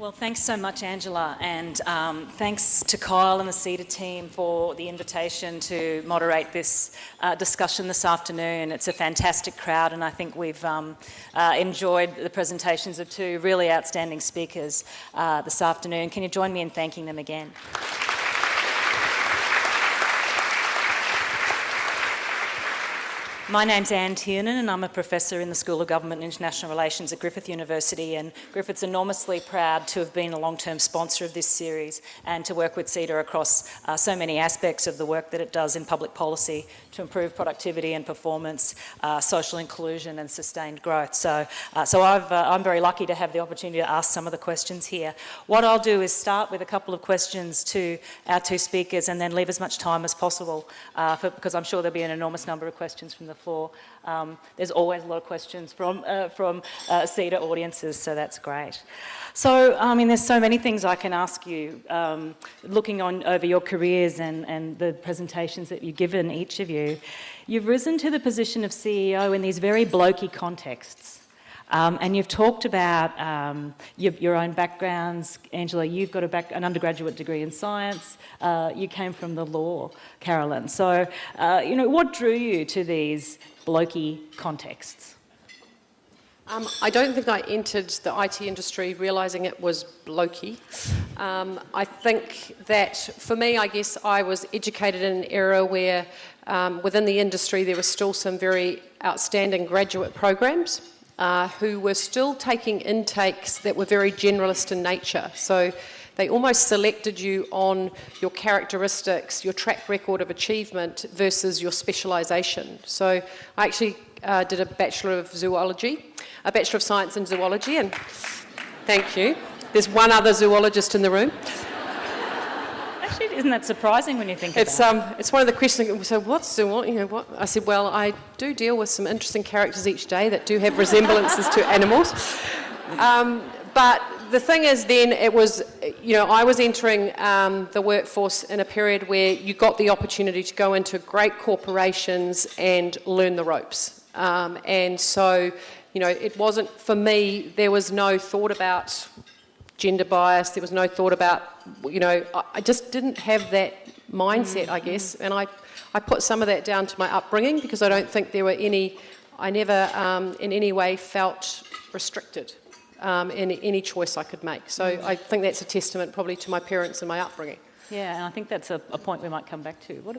Well, thanks so much, Angela, and thanks to Kyle and the CEDA team for the invitation to moderate this discussion this afternoon. It's a fantastic crowd, and I think we've enjoyed the presentations of two really outstanding speakers this afternoon. Can you join me in thanking them again? My name's Anne Tiernan and I'm a professor in the School of Government and International Relations at Griffith University, and Griffith's enormously proud to have been a long-term sponsor of this series and to work with CEDA across so many aspects of the work that it does in public policy to improve productivity and performance, social inclusion and sustained growth. So I'm very lucky to have the opportunity to ask some of the questions here. What I'll do is start with a couple of questions to our two speakers and then leave as much time as possible because I'm sure there'll be an enormous number of questions from the floor. There's always a lot of questions from CEDA audiences, so that's great. So, I mean, there's so many things I can ask you, looking on over your careers and the presentations that you've given, each of you. You've risen to the position of CEO in these very blokey contexts. And you've talked about your own backgrounds. Angela, you've got an undergraduate degree in science. You came from the law, Carolyn. So, what drew you to these blokey contexts? I don't think I entered the IT industry realising it was blokey. I think that for me, I guess I was educated in an era where within the industry there were still some very outstanding graduate programs who were still taking intakes that were very generalist in nature. So they almost selected you on your characteristics, your track record of achievement versus your specialisation. So I actually did a Bachelor of Zoology, a Bachelor of Science in Zoology, and thank you. There's one other zoologist in the room. Actually, isn't that surprising when you think about it? It's one of the questions. So what's zoology? What? I said, well, I do deal with some interesting characters each day that do have resemblances to animals. But the thing is then it was, I was entering the workforce in a period where you got the opportunity to go into great corporations and learn the ropes. And so, it wasn't, for me, there was no thought about gender bias, there was no thought about, I just didn't have that mindset, I guess. And I put some of that down to my upbringing because I don't think there were I never in any way felt restricted. In any choice I could make. So I think that's a testament probably to my parents and my upbringing. Yeah, and I think that's a point we might come back to. What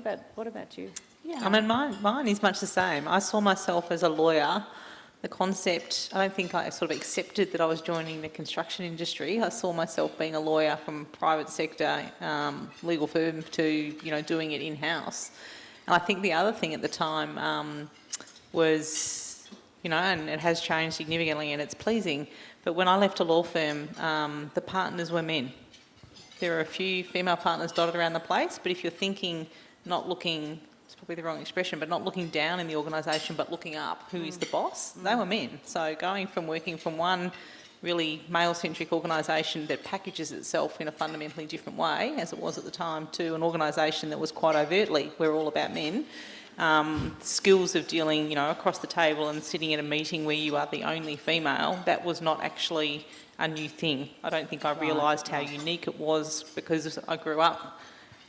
about you? Yeah, I mean, mine is much the same. I saw myself as a lawyer. The concept, I don't think I sort of accepted that I was joining the construction industry. I saw myself being a lawyer from private sector, legal firm to, doing it in-house. And I think the other thing at the time was, and it has changed significantly and it's pleasing, but when I left a law firm, the partners were men. There are a few female partners dotted around the place, but if you're thinking, not looking, it's probably the wrong expression, but not looking down in the organisation, but looking up, who is the boss? They were men. So going from working from one really male-centric organisation that packages itself in a fundamentally different way, as it was at the time, to an organisation that was quite overtly, we're all about men. Skills of dealing, across the table and sitting in a meeting where you are the only female, that was not actually a new thing. I don't think I realised how unique it was because I grew up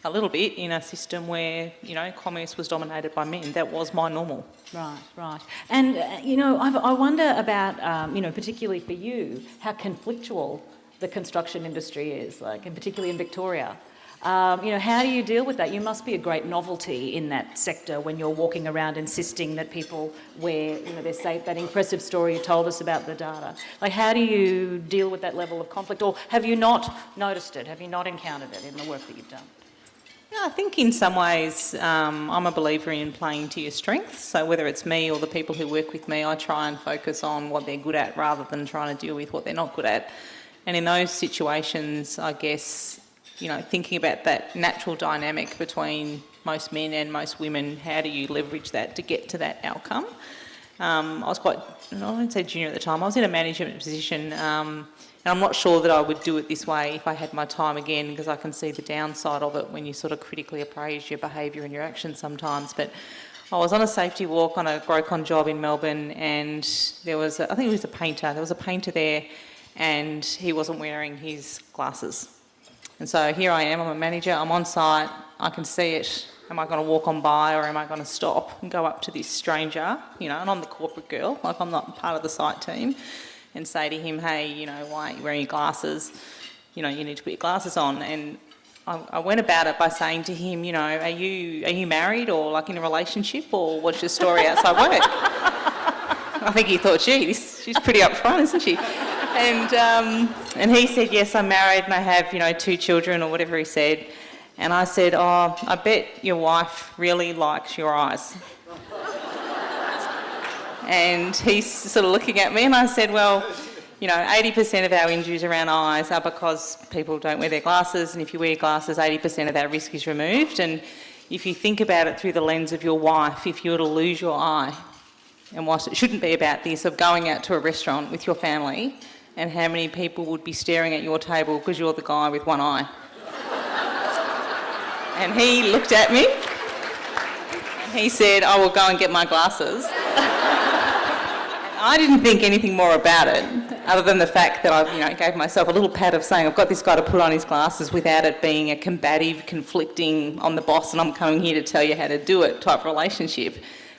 a little bit in a system where, commerce was dominated by men. That was my normal. Right. And, I wonder about, particularly for you, how conflictual the construction industry is, and particularly in Victoria. How do you deal with that? You must be a great novelty in that sector when you're walking around insisting that people wear, they say that impressive story you told us about the data. How do you deal with that level of conflict? Or have you not noticed it? Have you not encountered it in the work that you've done? Yeah, I think in some ways I'm a believer in playing to your strengths. So whether it's me or the people who work with me, I try and focus on what they're good at rather than trying to deal with what they're not good at. And in those situations, I guess, thinking about that natural dynamic between most men and most women, how do you leverage that to get to that outcome? I was quite, I wouldn't say junior at the time, I was in a management position and I'm not sure that I would do it this way if I had my time again because I can see the downside of it when you sort of critically appraise your behaviour and your actions sometimes. But I was on a safety walk on a Grocon job in Melbourne and there was, I think it was a painter, there was a painter there and he wasn't wearing his glasses. And so here I am, I'm a manager, I'm on site, I can see it. Am I going to walk on by, or am I going to stop and go up to this stranger, you know, and I'm the corporate girl, like I'm not part of the site team, and say to him, hey, you know, why aren't you wearing your glasses? You know, you need to put your glasses on. And I went about it by saying to him, you know, are you married or like in a relationship, or what's your story outside work? I think he thought, gee, she's pretty upfront, isn't she? And he said, yes, I'm married and I have, you know, 2 children or whatever he said. And I said, oh, I bet your wife really likes your eyes. And he's sort of looking at me, and I said, well, you know, 80% of our injuries around eyes are because people don't wear their glasses, and if you wear glasses, 80% of that risk is removed. And if you think about it through the lens of your wife, if you were to lose your eye, and whilst it shouldn't be about this, of going out to a restaurant with your family, and how many people would be staring at your table because you're the guy with one eye. And he looked at me, and he said, I will go and get my glasses. I didn't think anything more about it, other than the fact that I, you know, gave myself a little pat of saying, I've got this guy to put on his glasses, without it being a combative, conflicting, I'm the boss and I'm coming here to tell you how to do it type relationship.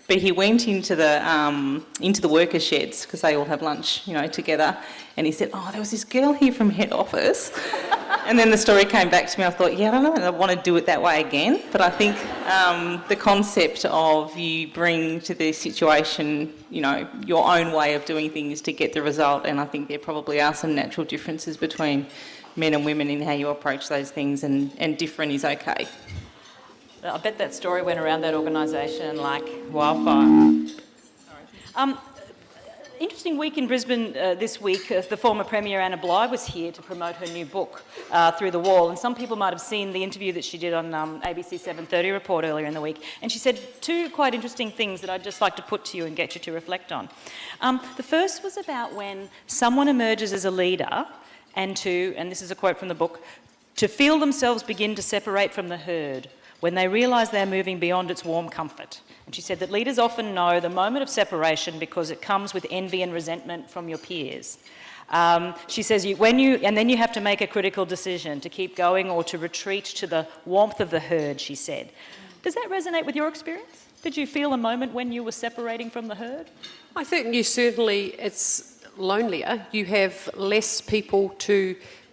But he went into the workers' sheds, because they all have lunch, you know, together, and he said, oh, there was this girl here from head office. And then the story came back to me. I thought, yeah, I don't know, I want to do it that way again. But I think the concept of you bring to the situation, you know, your own way of doing things to get the result, and I think there probably are some natural differences between men and women in how you approach those things, and different is okay. I bet that story went around that organisation like wildfire. Interesting week in Brisbane this week. The former Premier Anna Bligh was here to promote her new book, Through the Wall, and some people might have seen the interview that she did on ABC 7:30 Report earlier in the week, and she said 2 quite interesting things that I'd just like to put to you and get you to reflect on. The first was about when someone emerges as a leader and this is a quote from the book, to feel themselves begin to separate from the herd when they realise they're moving beyond its warm comfort. And she said that leaders often know the moment of separation because it comes with envy and resentment from your peers. She says, then you have to make a critical decision to keep going or to retreat to the warmth of the herd, she said. Does that resonate with your experience? Did you feel a moment when you were separating from the herd? I think it's lonelier. You have less people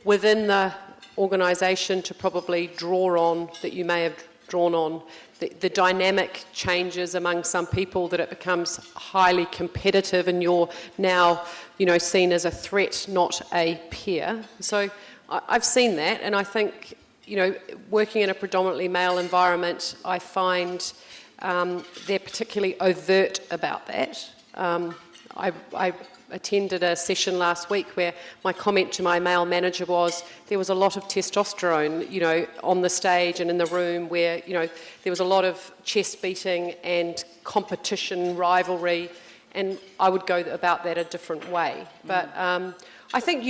within the organisation to probably draw on that you may have drawn on. The dynamic changes among some people, that it becomes highly competitive and you're now, you know, seen as a threat, not a peer. So I've seen that, and I think, you know, working in a predominantly male environment, I find they're particularly overt about that. I attended a session last week where my comment to my male manager was there was a lot of testosterone, you know, on the stage and in the room, where, you know, there was a lot of chest beating and competition, rivalry, and I would go about that a different way. But I think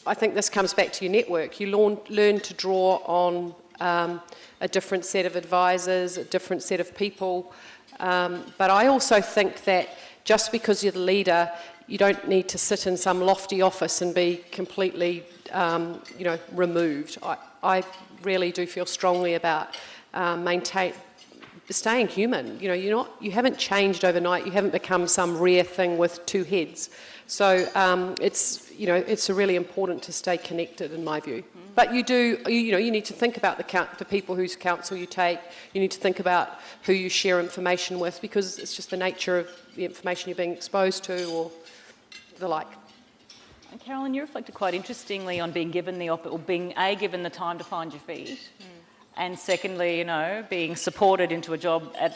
I think this comes back to your network. You learn to draw on a different set of advisors, a different set of people. But I also think that just because you're the leader, you don't need to sit in some lofty office and be completely, you know, removed. I really do feel strongly about staying human. You know, you haven't changed overnight. You haven't become some rare thing with 2 heads. So it's really important to stay connected, in my view. But you need to think about the people whose counsel you take. You need to think about who you share information with, because it's just the nature of the information you're being exposed to, or the like. And Carolyn, you reflected quite interestingly on being given given the time to find your feet, and secondly, you know, being supported into a job I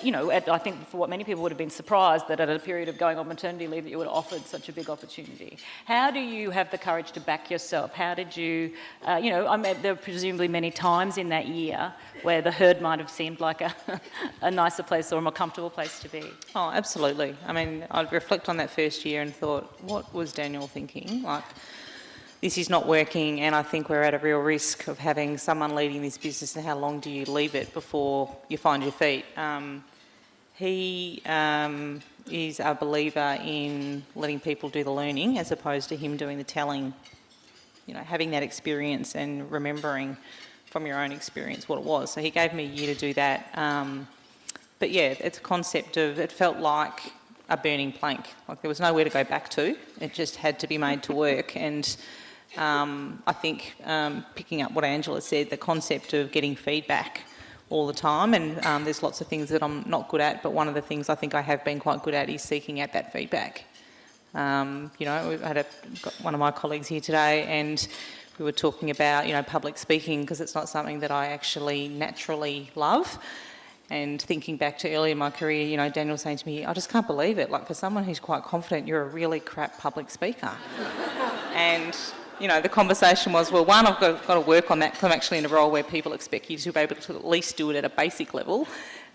think for what many people would have been surprised that at a period of going on maternity leave that you would have offered such a big opportunity. How do you have the courage to back yourself? How did you, there were presumably many times in that year where the herd might have seemed like a nicer place or a more comfortable place to be. Oh, absolutely. I mean, I'd reflect on that first year and thought, what was Daniel thinking? Like, this is not working, and I think we're at a real risk of having someone leading this business, and how long do you leave it before you find your feet? He is a believer in letting people do the learning as opposed to him doing the telling, you know, having that experience and remembering from your own experience what it was. So he gave me a year to do that. But yeah, it's a concept of, it felt like a burning plank. Like there was nowhere to go back to. It just had to be made to work. And I think picking up what Angela said, the concept of getting feedback all the time, and there's lots of things that I'm not good at, but one of the things I think I have been quite good at is seeking out that feedback. You know, we've got one of my colleagues here today, and we were talking about, you know, public speaking, because it's not something that I actually naturally love. And thinking back to early in my career, you know, Daniel was saying to me, I just can't believe it. Like, for someone who's quite confident, you're a really crap public speaker. And you know, the conversation was, well, one, I've got to work on that because I'm actually in a role where people expect you to be able to at least do it at a basic level.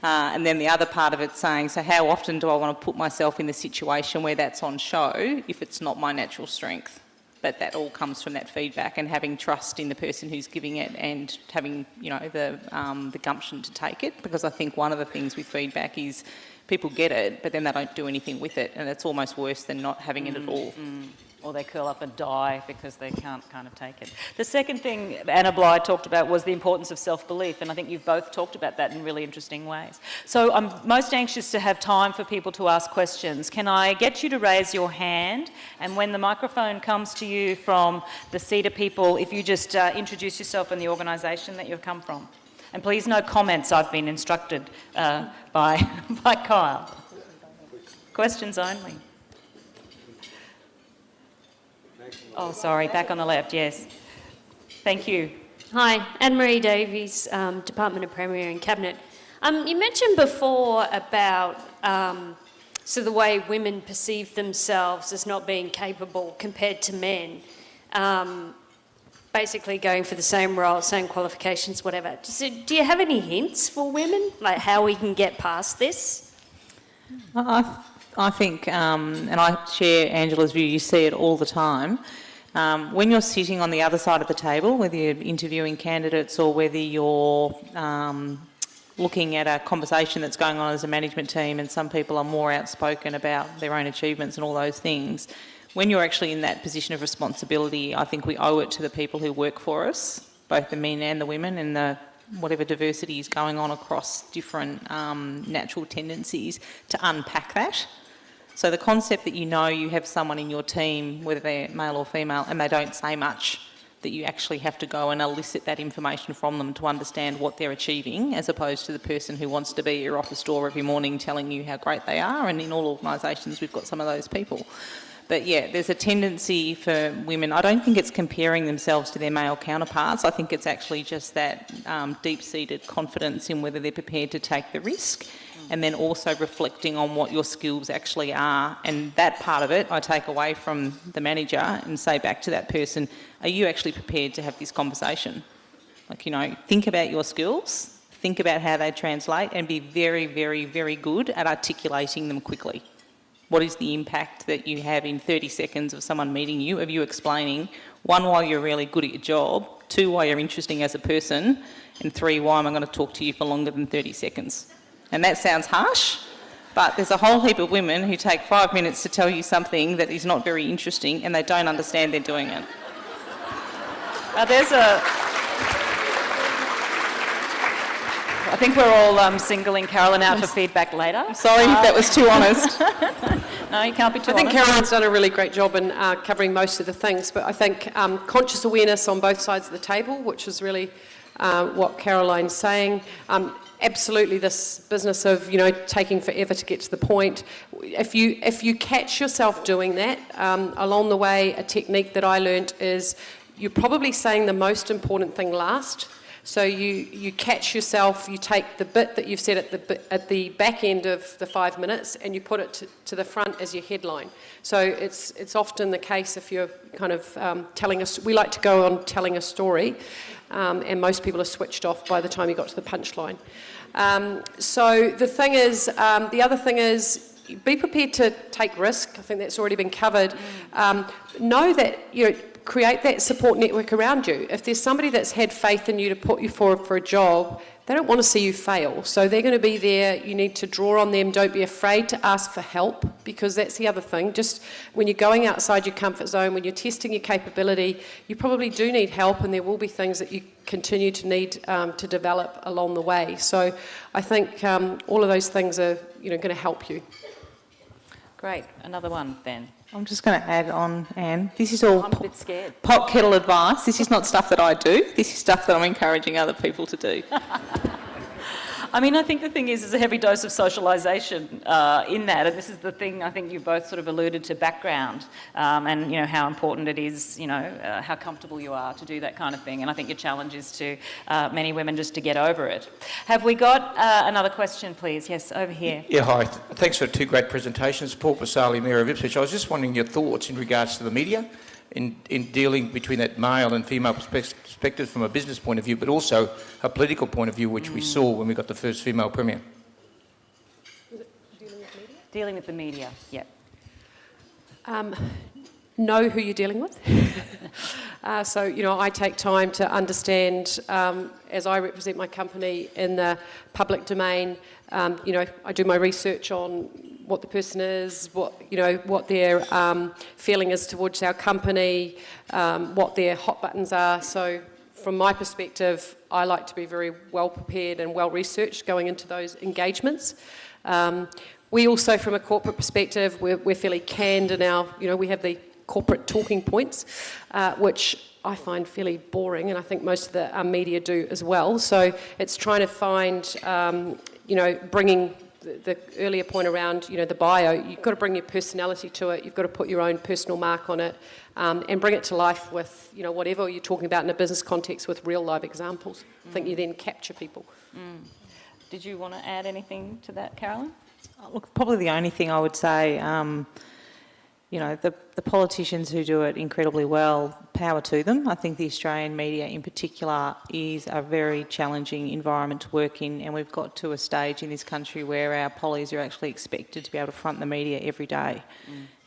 And then the other part of it saying, so how often do I want to put myself in the situation where that's on show if it's not my natural strength? But that all comes from that feedback and having trust in the person who's giving it and having, you know, the gumption to take it. Because I think one of the things with feedback is people get it, but then they don't do anything with it. And it's almost worse than not having it at all. Or they curl up and die because they can't kind of take it. The second thing Anna Bligh talked about was the importance of self-belief, and I think you've both talked about that in really interesting ways. So I'm most anxious to have time for people to ask questions. Can I get you to raise your hand? And when the microphone comes to you from the CEDA people, if you just introduce yourself and the organisation that you've come from. And please no comments, I've been instructed by Kyle. Questions only. Oh, sorry, back on the left, yes. Thank you. Hi, Anne-Marie Davies, Department of Premier and Cabinet. You mentioned before about so the way women perceive themselves as not being capable compared to men, basically going for the same role, same qualifications, whatever. So do you have any hints for women, like how we can get past this? I think, and I share Angela's view, you see it all the time. When you're sitting on the other side of the table, whether you're interviewing candidates or whether you're looking at a conversation that's going on as a management team, and some people are more outspoken about their own achievements and all those things, when you're actually in that position of responsibility, I think we owe it to the people who work for us, both the men and the women, and the whatever diversity is going on across different natural tendencies, to unpack that. So the concept that you know you have someone in your team, whether they're male or female, and they don't say much, that you actually have to go and elicit that information from them to understand what they're achieving, as opposed to the person who wants to be at your office door every morning telling you how great they are. And in all organisations, we've got some of those people. But yeah, there's a tendency for women, I don't think it's comparing themselves to their male counterparts. I think it's actually just that deep-seated confidence in whether they're prepared to take the risk, and then also reflecting on what your skills actually are. And that part of it I take away from the manager and say back to that person, are you actually prepared to have this conversation? Like, you know, think about your skills, think about how they translate, and be very, very, very good at articulating them quickly. What is the impact that you have in 30 seconds of someone meeting you, of you explaining, one, why you're really good at your job, two, why you're interesting as a person, and three, why am I going to talk to you for longer than 30 seconds? And that sounds harsh, but there's a whole heap of women who take 5 minutes to tell you something that is not very interesting, and they don't understand they're doing it. I think we're all singling Carolyn out for feedback later. Sorry if that was too honest. No, you can't be too honest. I think Carolyn's done a really great job in covering most of the things, but I think conscious awareness on both sides of the table, which is really what Caroline's saying. Absolutely, this business of, you know, taking forever to get to the point. If you catch yourself doing that, along the way, a technique that I learnt is you're probably saying the most important thing last. So you catch yourself, you take the bit that you've said at the back end of the 5 minutes and you put it to the front as your headline. So it's often the case if you're kind of telling us, we like to go on telling a story, and most people are switched off by the time you got to the punchline. So the thing is, the other thing is, be prepared to take risk. I think that's already been covered. Know that, you know, create that support network around you. If there's somebody that's had faith in you to put you forward for a job, they don't want to see you fail. So they're going to be there. You need to draw on them. Don't be afraid to ask for help, because that's the other thing. Just when you're going outside your comfort zone, when you're testing your capability, you probably do need help, and there will be things that you continue to need to develop along the way. So I think all of those things are going to help you. Great. Another one, Ben. I'm just going to add on, Anne. This is all I'm a bit scared. pot kettle advice. This is not stuff that I do. This is stuff that I'm encouraging other people to do. I mean, I think the thing is, there's a heavy dose of socialisation in that, and this is the thing I think you both sort of alluded to, background, and, how important it is, how comfortable you are to do that kind of thing, and I think your challenge is to many women just to get over it. Have we got another question, please? Yes, over here. Yeah, hi. Thanks for two great presentations. Paul Pasali, Mayor of Ipswich. I was just wondering your thoughts in regards to the media in dealing between that male and female perspective from a business point of view, but also a political point of view, which we saw when we got the first female premier. Dealing with the media, yeah. Know who you're dealing with. So, I take time to understand, as I represent my company in the public domain, I do my research on what the person is, what their feeling is towards our company, what their hot buttons are. So from my perspective, I like to be very well prepared and well researched going into those engagements. We also, from a corporate perspective, we're fairly canned in our, we have the corporate talking points, which I find fairly boring, and I think most of the media do as well. So it's trying to find, bringing the earlier point around, the bio, you've got to bring your personality to it, you've got to put your own personal mark on it, and bring it to life with, whatever you're talking about in a business context with real live examples. I think you then capture people. Did you want to add anything to that, Carolyn? Look, probably the only thing I would say, the politicians who do it incredibly well, power to them. I think the Australian media in particular is a very challenging environment to work in, and we've got to a stage in this country where our pollies are actually expected to be able to front the media every day.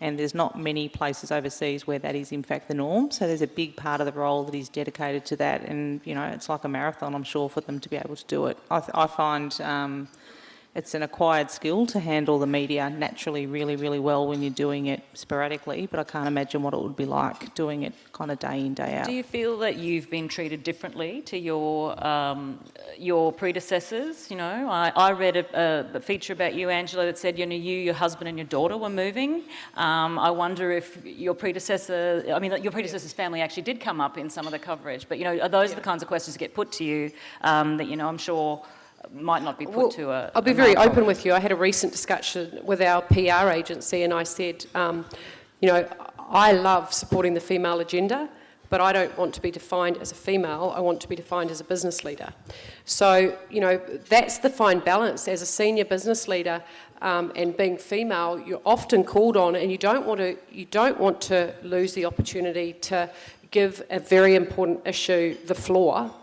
And there's not many places overseas where that is in fact the norm. So there's a big part of the role that is dedicated to that, and it's like a marathon, I'm sure, for them to be able to do it. I find it's an acquired skill to handle the media naturally really, really well when you're doing it sporadically, but I can't imagine what it would be like doing it kind of day in, day out. Do you feel that you've been treated differently to your predecessors? I read a feature about you, Angela, that said, your husband and your daughter were moving. I wonder if your predecessor's family actually did come up in some of the coverage, but, are those the kinds of questions that get put to you that, I'm sure might not be put to a... I'll be very open with you. I had a recent discussion with our PR agency, and I said, I love supporting the female agenda, but I don't want to be defined as a female. I want to be defined as a business leader. So, that's the fine balance. As a senior business leader and being female, you're often called on, and you don't want to lose the opportunity to give a very important issue the floor.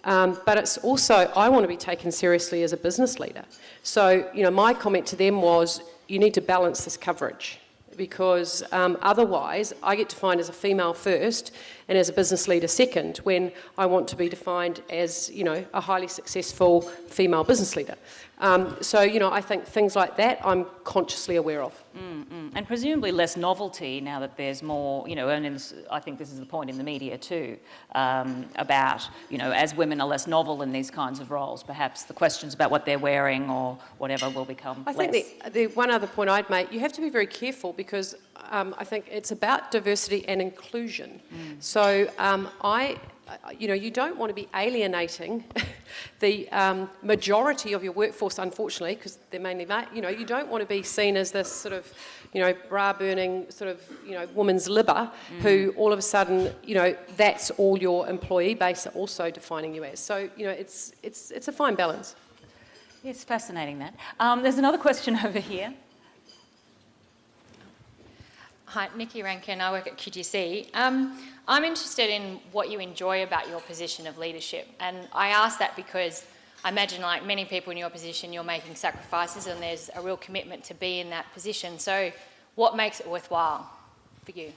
But it's also, I want to be taken seriously as a business leader. So, my comment to them was, you need to balance this coverage, because otherwise I get defined as a female first and as a business leader second, when I want to be defined as, a highly successful female business leader. So, I think things like that I'm consciously aware of. And presumably less novelty now that there's more, and I think this is the point in the media too, about, as women are less novel in these kinds of roles, perhaps the questions about what they're wearing or whatever will become less. I think the one other point I'd make, you have to be very careful, because I think it's about diversity and inclusion. So you don't want to be alienating the majority of your workforce, unfortunately, because they're mainly, you don't want to be seen as this sort of, bra-burning sort of, woman's libber, who all of a sudden, that's all your employee base are also defining you as. So, it's a fine balance. Yes, fascinating that. There's another question over here. Hi, Nikki Rankin. I work at QTC. I'm interested in what you enjoy about your position of leadership, and I ask that because I imagine, like many people in your position, you're making sacrifices and there's a real commitment to be in that position. So what makes it worthwhile for you?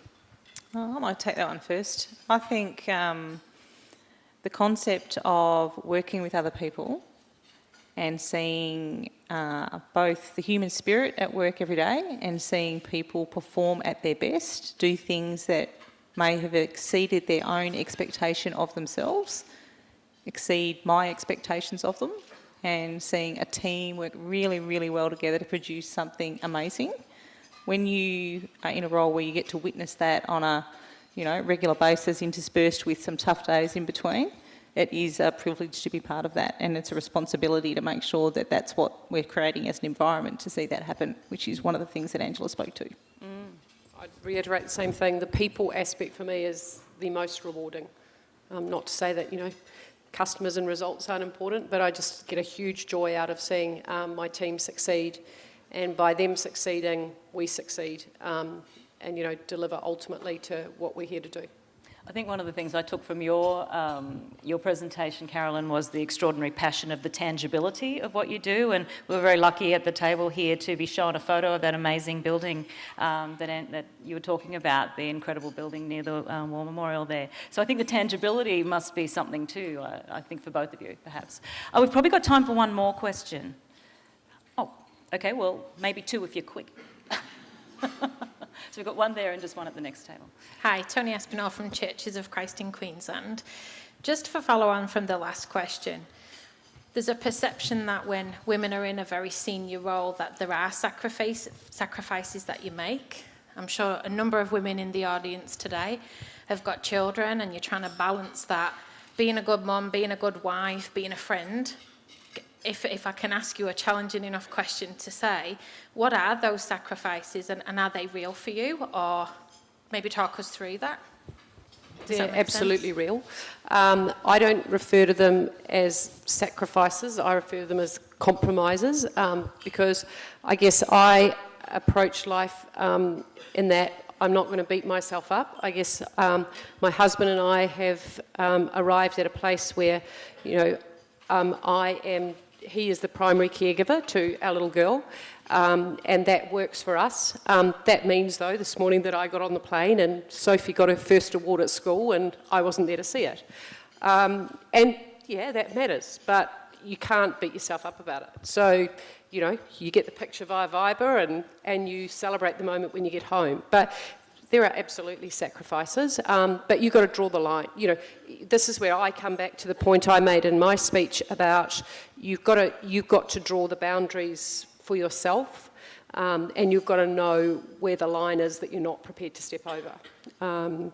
Oh, I might take that one first. I think the concept of working with other people and seeing both the human spirit at work every day and seeing people perform at their best, do things that may have exceeded their own expectation of themselves, exceed my expectations of them, and seeing a team work really, really well together to produce something amazing. When you are in a role where you get to witness that on a regular basis, interspersed with some tough days in between, it is a privilege to be part of that, and it's a responsibility to make sure that that's what we're creating as an environment to see that happen, which is one of the things that Angela spoke to. I'd reiterate the same thing. The people aspect for me is the most rewarding. Not to say that, customers and results aren't important, but I just get a huge joy out of seeing my team succeed, and by them succeeding, we succeed, and deliver ultimately to what we're here to do. I think one of the things I took from your presentation, Carolyn, was the extraordinary passion of the tangibility of what you do, and we were very lucky at the table here to be shown a photo of that amazing building that you were talking about, the incredible building near the War Memorial there. So I think the tangibility must be something too, I think, for both of you, perhaps. We've probably got time for one more question. Oh, okay, well, maybe two if you're quick. So we've got one there and just one at the next table. Hi, Tony Aspinall from Churches of Christ in Queensland. Just for follow on from the last question, there's a perception that when women are in a very senior role that there are sacrifices that you make. I'm sure a number of women in the audience today have got children, and you're trying to balance that, being a good mum, being a good wife, being a friend. If I can ask you a challenging enough question to say, what are those sacrifices, and are they real for you? Or maybe talk us through that. They're absolutely real. I don't refer to them as sacrifices. I refer to them as compromises, because I guess I approach life in that I'm not going to beat myself up. I guess my husband and I have arrived at a place where, he is the primary caregiver to our little girl, and that works for us. That means, though, this morning that I got on the plane and Sophie got her first award at school and I wasn't there to see it. And yeah, that matters, but you can't beat yourself up about it. So, you get the picture via Viber and you celebrate the moment when you get home. But there are absolutely sacrifices, but you've got to draw the line. This is where I come back to the point I made in my speech about you've got to draw the boundaries for yourself, and you've got to know where the line is that you're not prepared to step over. And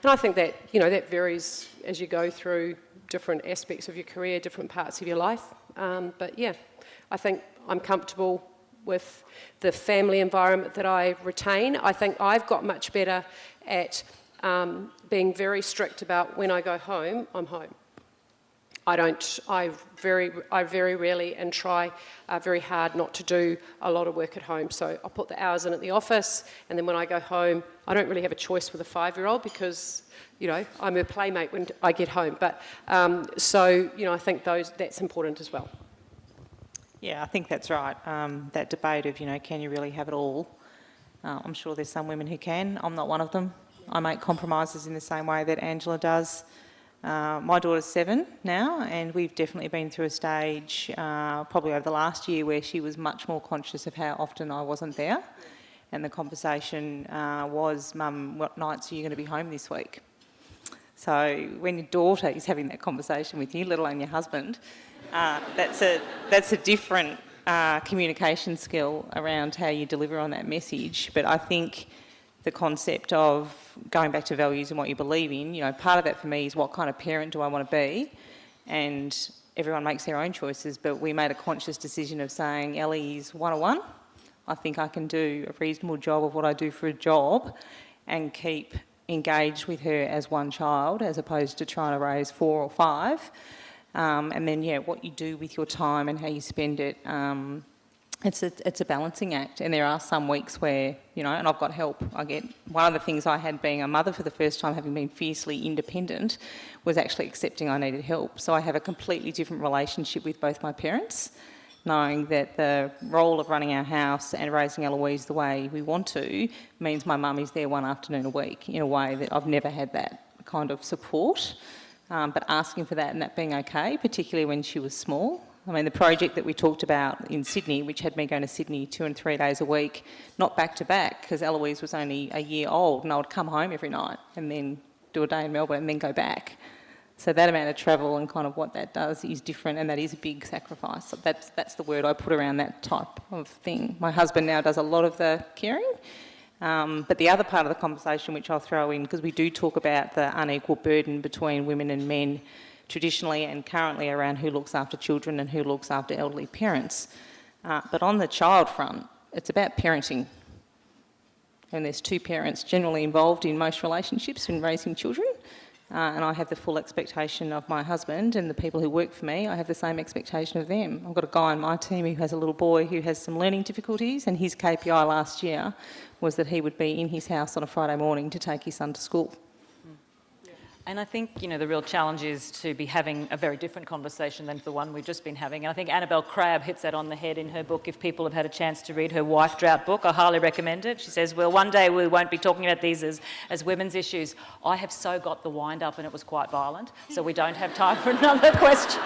I think that that varies as you go through different aspects of your career, different parts of your life. But yeah, I think I'm comfortable with the family environment that I retain. I think I've got much better at being very strict about when I go home, I'm home. I very rarely and try very hard not to do a lot of work at home. So I'll put the hours in at the office, and then when I go home, I don't really have a choice with a 5-year-old because, I'm her playmate when I get home. But I think that's important as well. Yeah, I think that's right. That debate of, can you really have it all? I'm sure there's some women who can. I'm not one of them. I make compromises in the same way that Angela does. My daughter's 7 now, and we've definitely been through a stage, probably over the last year, where she was much more conscious of how often I wasn't there. And the conversation was, Mum, what nights are you going to be home this week? So when your daughter is having that conversation with you, let alone your husband, that's a different communication skill around how you deliver on that message. But I think the concept of going back to values and what you believe in, part of that for me is what kind of parent do I want to be? And everyone makes their own choices, but we made a conscious decision of saying Ellie is 101. I think I can do a reasonable job of what I do for a job and keep engaged with her as one child as opposed to trying to raise 4 or 5. And then, what you do with your time and how you spend it, it's a balancing act. And there are some weeks where, and I've got help. One of the things I had being a mother for the first time, having been fiercely independent, was actually accepting I needed help. So I have a completely different relationship with both my parents. knowing that the role of running our house and raising Eloise the way we want to means my mum is there one afternoon a week in a way that I've never had that kind of support. But asking for that and that being okay, particularly when she was small. I mean, the project that we talked about in Sydney, which had me going to Sydney 2 and 3 days a week, not back to back, because Eloise was only a year old and I would come home every night and then do a day in Melbourne and then go back. So that amount of travel and kind of what that does is different, and that is a big sacrifice. So that's the word I put around that type of thing. My husband now does a lot of the caring. But the other part of the conversation, which I'll throw in, because we do talk about the unequal burden between women and men traditionally and currently around who looks after children and who looks after elderly parents. But on the child front, it's about parenting. And there's two parents generally involved in most relationships in raising children. And I have the full expectation of my husband and the people who work for me, I have the same expectation of them. I've got a guy on my team who has a little boy who has some learning difficulties, and his KPI last year was that he would be in his house on a Friday morning to take his son to school. And I think, the real challenge is to be having a very different conversation than the one we've just been having. And I think Annabelle Crabb hits that on the head in her book. If people have had a chance to read her Wife Drought book, I highly recommend it. She says, well, one day we won't be talking about these as women's issues. I have so got the wind up and it was quite violent, so we don't have time for another question.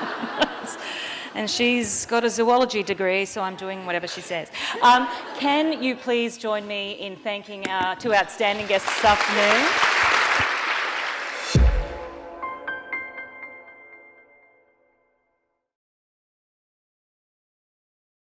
And she's got a zoology degree, so I'm doing whatever she says. Can you please join me in thanking our two outstanding guests this afternoon?